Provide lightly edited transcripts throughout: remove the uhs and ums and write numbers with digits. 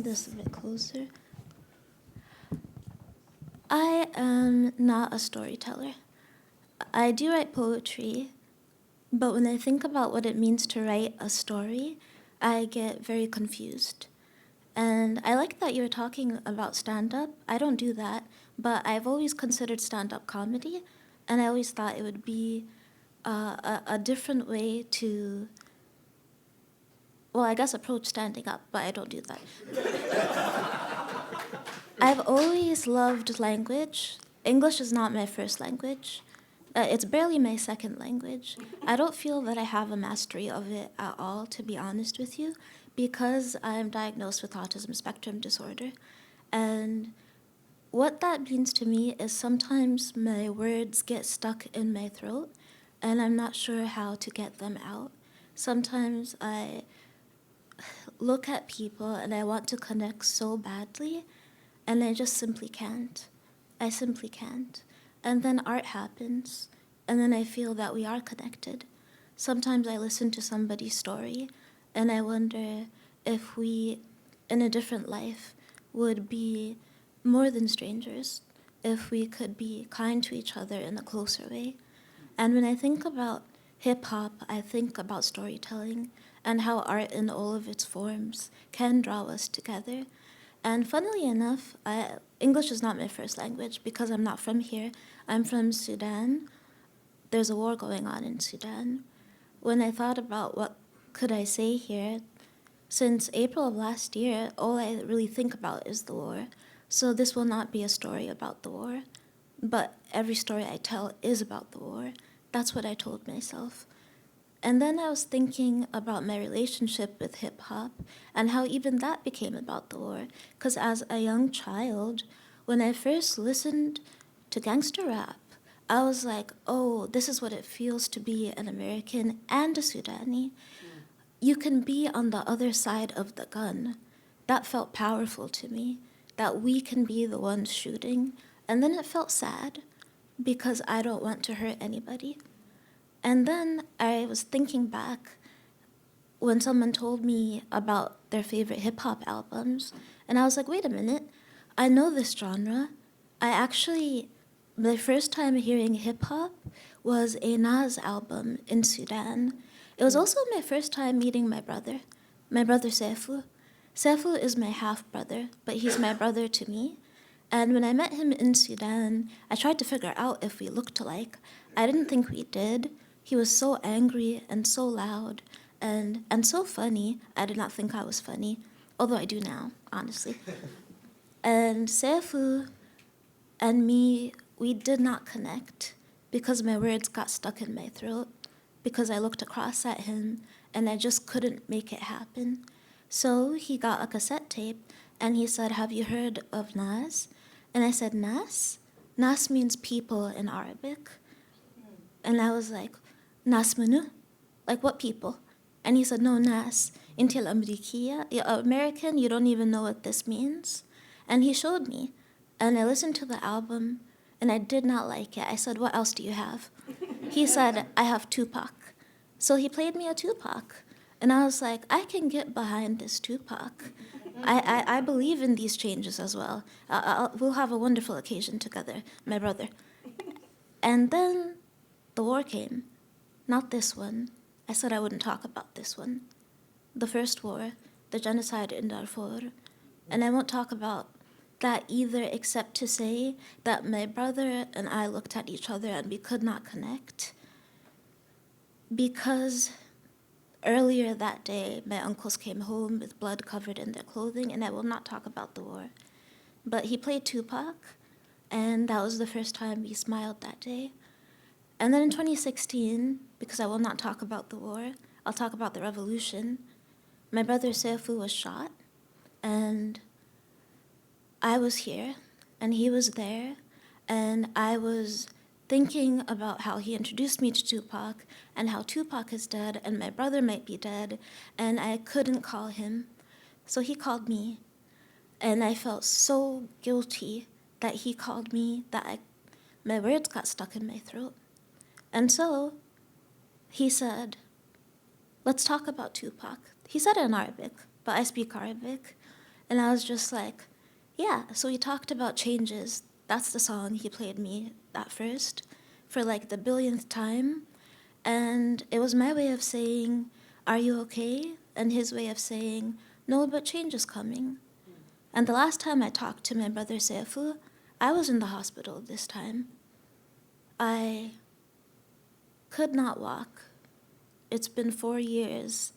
this a bit closer. I am not a storyteller. I do write poetry, but when I think about what it means to write a story, I get very confused. And I like that you're talking about stand-up. I don't do that, but I've always considered stand-up comedy, and I always thought it would be a different way to, well, I guess approach standing up, but I don't do that. I've always loved language. English is not my first language. It's barely my second language. I don't feel that I have a mastery of it at all, to be honest with you, because I'm diagnosed with autism spectrum disorder. And what that means to me is sometimes my words get stuck in my throat, and I'm not sure how to get them out. Sometimes I look at people and I want to connect so badly, and I just simply can't. I simply can't. And then art happens, and then I feel that we are connected. Sometimes I listen to somebody's story, and I wonder if we, in a different life, would be more than strangers, if we could be kind to each other in a closer way. And when I think about hip-hop, I think about storytelling and how art in all of its forms can draw us together. And funnily enough, English is not my first language because I'm not from here. I'm from Sudan. There's a war going on in Sudan. When I thought about what could I say here, since April of last year, all I really think about is the war. So this will not be a story about the war, but every story I tell is about the war. That's what I told myself. And then I was thinking about my relationship with hip-hop and how even that became about the war. Because as a young child, when I first listened to gangster rap, I was like, oh, this is what it feels to be an American and a Sudani. You can be on the other side of the gun. That felt powerful to me, that we can be the ones shooting. And then it felt sad because I don't want to hurt anybody. And then I was thinking back when someone told me about their favorite hip-hop albums, and I was like, wait a minute, I know this genre. The first time hearing hip-hop was a Nas album in Sudan. It was also my first time meeting my brother Saifu. Saifu is my half-brother, but he's my brother to me. And when I met him in Sudan, I tried to figure out if we looked alike. I didn't think we did. He was so angry and so loud and so funny. I did not think I was funny, although I do now, honestly. And Saifu and me, we did not connect because my words got stuck in my throat, because I looked across at him and I just couldn't make it happen. So he got a cassette tape and he said, have you heard of Nas? And I said, Nas? Nas means people in Arabic. And I was like, Nas manu? Like what people? And he said, no, Nas. Intil Amerikiya. You're American, you don't even know what this means. And he showed me. And I listened to the album, and I did not like it. I said, what else do you have? He said, I have Tupac. So he played me a Tupac. And I was like, I can get behind this Tupac. I believe in these changes as well. We'll have a wonderful occasion together, my brother. And then the war came. Not this one. I said I wouldn't talk about this one. The first war, the genocide in Darfur. And I won't talk about that either, except to say that my brother and I looked at each other and we could not connect. Because earlier that day, my uncles came home with blood covered in their clothing, and I will not talk about the war. But he played Tupac, and that was the first time we smiled that day. And then in 2016, because I will not talk about the war, I'll talk about the revolution, my brother Saifu was shot, and I was here, and he was there, and I was thinking about how he introduced me to Tupac, and how Tupac is dead, and my brother might be dead, and I couldn't call him. So he called me, and I felt so guilty that he called me that my words got stuck in my throat. And so he said, let's talk about Tupac. He said it in Arabic, but I speak Arabic. And I was just like, yeah. So we talked about changes. That's the song he played me at first for like the billionth time. And it was my way of saying, are you okay? And his way of saying, no, but change is coming. And the last time I talked to my brother Seifu, I was in the hospital this time. I could not walk. It's been 4 years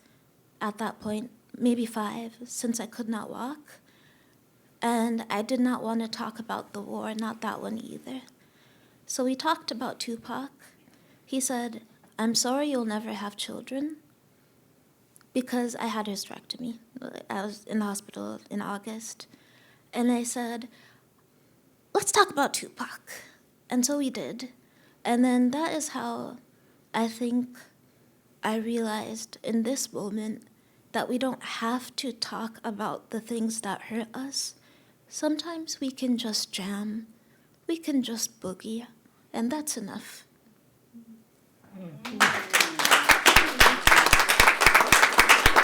at that point, maybe 5, since I could not walk. And I did not want to talk about the war, not that one either. So we talked about Tupac. He said, I'm sorry you'll never have children, because I had a hysterectomy. I was in the hospital in August. And I said, let's talk about Tupac. And so we did. And then that is how I think I realized in this moment that we don't have to talk about the things that hurt us. Sometimes we can just jam, we can just boogie, and that's enough. Mm.